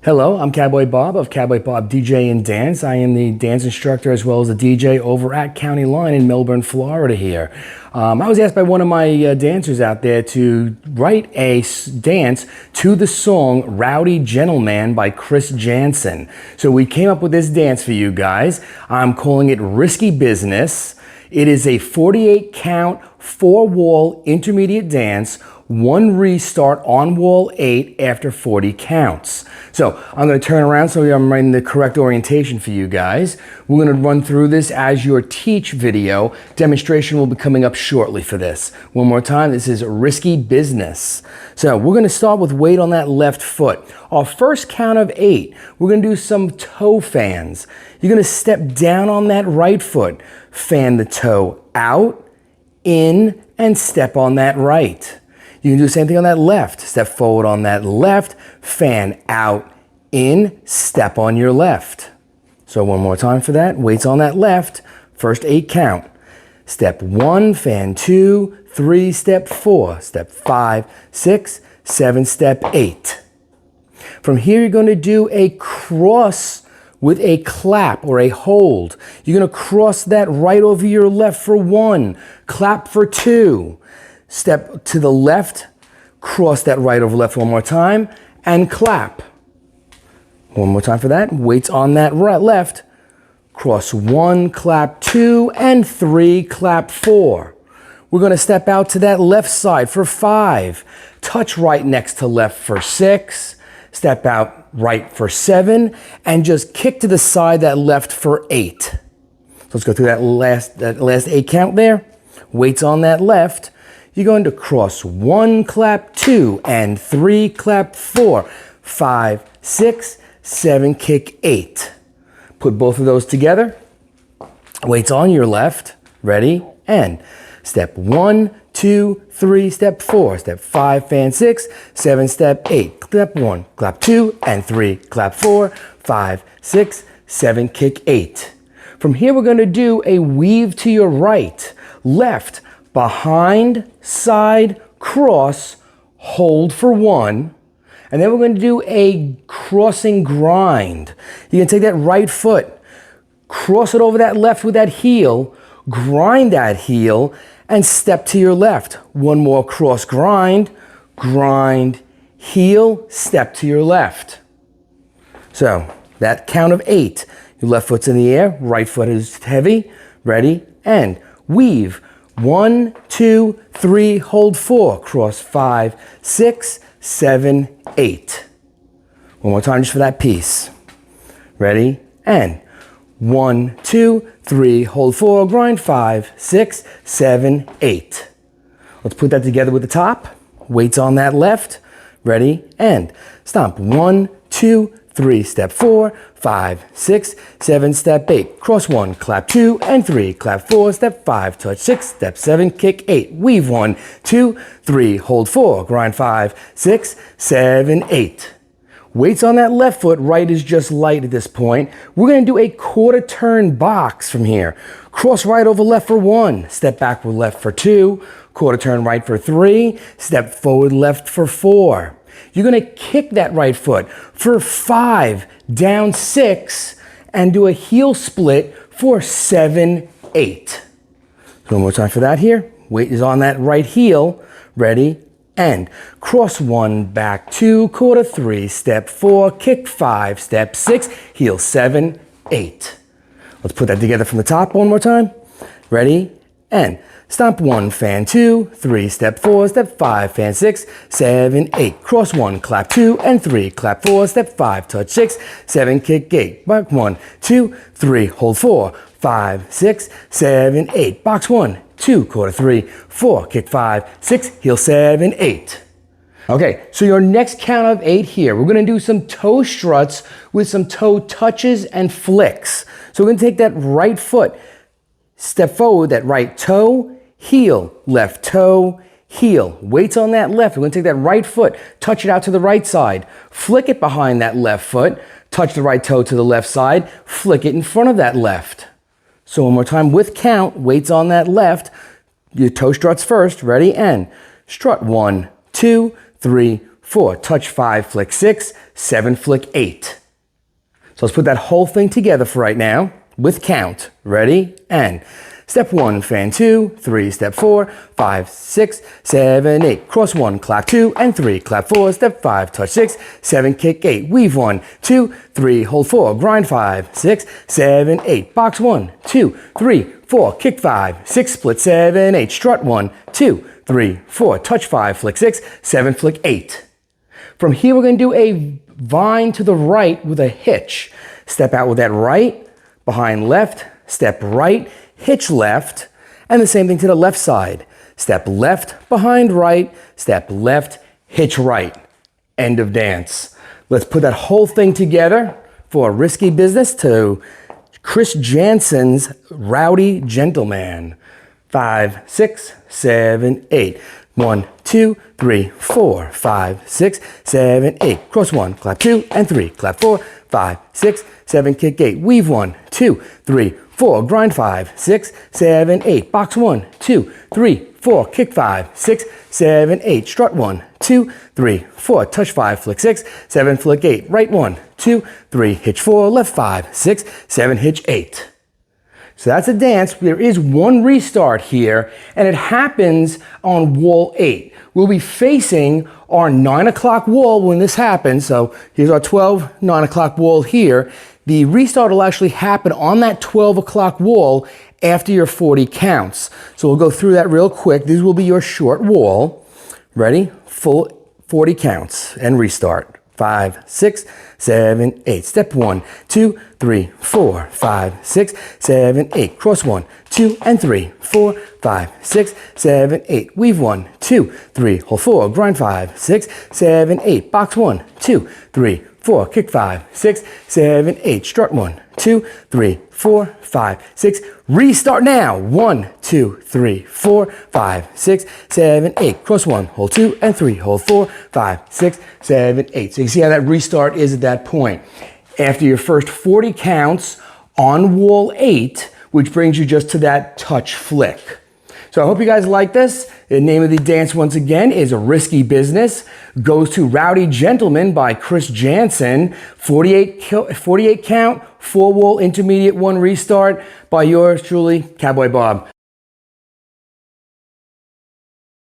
Hello, I'm Cowboy Bob of Cowboy Bob DJ and Dance. I am the dance instructor as well as the DJ over at County Line in Melbourne, Florida here. I was asked by one of my dancers out there to write a dance to the song Rowdy Gentleman by Janson. So we came up with this dance for you guys. I'm calling it Risky Business. It is a 48 count, 4-wall intermediate dance, 1 restart on wall 8 after 40 counts. So I'm going to turn around so I'm writing the correct orientation for you guys. We're going to run through this as your teach video. Demonstration will be coming up shortly for this. One more time, this is Risky Business. So we're going to start with weight on that left foot. Our first count of 8, we're going to do some toe fans. You're going to step down on that right foot, fan the toe out, in, and step on that right. You can do the same thing on that left. Step forward on that left, fan out, in, step on your left. So one more time for that. Weights on that left, first 8 count. Step 1, fan 2, 3, step 4, step 5, 6, 7, step 8. From here, you're going to do a cross with a clap or a hold. You're going to cross that right over your left for 1, clap for 2. Step to the left, cross that right over left one more time, and clap. One more time for that. Weights on that right, left. Cross 1, clap 2, and 3, clap 4. We're going to step out to that left side for 5. Touch right next to left for 6. Step out right for 7. And just kick to the side that left for 8. So let's go through that last 8 count there. Weights on that left. You're going to cross 1, clap 2, and 3, clap 4, 5, 6, 7, kick 8. Put both of those together. Weights on your left. Ready? And step 1, 2, 3, step 4, step 5, fan 6, 7, step 8. Step 1, clap 2, and 3, clap 4, 5, 6, 7, kick 8. From here, we're going to do a weave to your right, left, behind, side, cross, hold for 1. And then we're going to do a crossing grind. You're going to take that right foot, cross it over that left with that heel, grind that heel, and step to your left. One more cross grind, grind, heel, step to your left. So that count of 8. Your left foot's in the air, right foot is heavy. Ready? And weave. 1, 2, 3, hold 4, cross 5, 6, 7, 8. One more time just for that piece. Ready? And 1, 2, 3, hold 4, grind 5, 6, 7, 8. Let's put that together with the top. Weights on that left. Ready? And stomp. 1, 2, 3, step 4, 5, 6, 7, step 8. Cross 1, clap 2, and 3, clap 4, step 5, touch 6, step 7, kick 8. Weave 1, 2, 3, hold 4, grind 5, 6, 7, 8. Weights on that left foot, right is just light at this point. We're going to do a quarter turn box from here. Cross right over left for 1, step backward left for 2, quarter turn right for 3, step forward left for 4. You're going to kick that right foot for 5, down 6, and do a heel split for 7, 8. One more time for that here. Weight is on that right heel. Ready? And cross 1, back 2, quarter 3, step 4, kick 5, step 6, heel 7, 8. Let's put that together from the top one more time. Ready? And stomp 1, fan 2, 3, step 4, step 5, fan 6, 7, 8. Cross 1, clap 2, and 3, clap 4, step 5, touch 6, 7, kick 8. Back 1, 2, 3, hold 4, 5, 6, 7, 8. Box 1, 2, quarter 3, 4, kick 5, 6, heel 7, 8. Okay, so your next count of 8 here, we're going to do some toe struts with some toe touches and flicks. So we're going to take that right foot, step forward, that right toe, heel, left toe, heel. Weights on that left. We're going to take that right foot, touch it out to the right side, flick it behind that left foot, touch the right toe to the left side, flick it in front of that left. So one more time with count, weights on that left. Your toe struts first. Ready? And strut 1, 2, 3, 4, touch 5, flick 6, 7, flick 8. So let's put that whole thing together for right now with count. Ready? And step 1, fan 2, 3, step 4, 5, 6, 7, 8. Cross 1, clap 2, and 3, clap 4, step 5, touch 6, 7, kick 8. Weave 1, 2, 3, hold 4, grind 5, 6, 7, 8. Box 1, 2, 3, 4, kick 5, 6, split 7, 8. Strut 1, 2, 3, 4, touch 5, flick 6, 7, flick 8. From here, we're going to do a vine to the right with a hitch. Step out with that right, behind left, step right, hitch left, and the same thing to the left side. Step left, behind right, step left, hitch right. End of dance. Let's put that whole thing together for a risky business to Chris Janson's Rowdy Gentleman. 5, 6, 7, 8. 1, 2, 3, 4, 5, 6, 7, 8. Cross 1, clap 2, and 3, clap 4, 5, 6, 7, kick 8. Weave 1, 2, 3, 4, grind 5, 6, 7, 8. Box 1, 2, 3, 4, kick 5, 6, 7, 8. Strut 1, 2, 3, 4, touch 5, flick 6, 7, flick 8. Right 1, 2, 3, hitch 4, left 5, 6, 7, hitch 8. So that's a dance. There is one restart here, and it happens on wall 8. We'll be facing our 9 o'clock wall when this happens. So here's our 12, 9 o'clock wall here. The restart will actually happen on that 12 o'clock wall after your 40 counts. So we'll go through that real quick. This will be your short wall. Ready? Full 40 counts and restart. 5, 6, 7, 8. Step 1, 2, 3, 4, 5, 6, 7, 8. Cross 1, 2, and 3, 4, 5, 6, 7, 8. Weave 1, 2, 3, hold 4, grind 5, 6, 7, 8. Box 1, 2, 3, 4, kick 5, 6, 7, 8. Strut 1, 2, 3, 4, 5, 6. Restart now. 1, 2, 3, 4, 5, 6, 7, 8. Cross 1, hold 2, and 3, hold 4, 5, 6, 7, 8. So you can see how that restart is at that point. After your first 40 counts on wall 8, which brings you just to that touch flick. So I hope you guys like this. The name of the dance, once again, is A Risky Business. Goes to Rowdy Gentleman by Chris Janson. 48 count, 4 wall intermediate, 1 restart by yours truly, Cowboy Bob.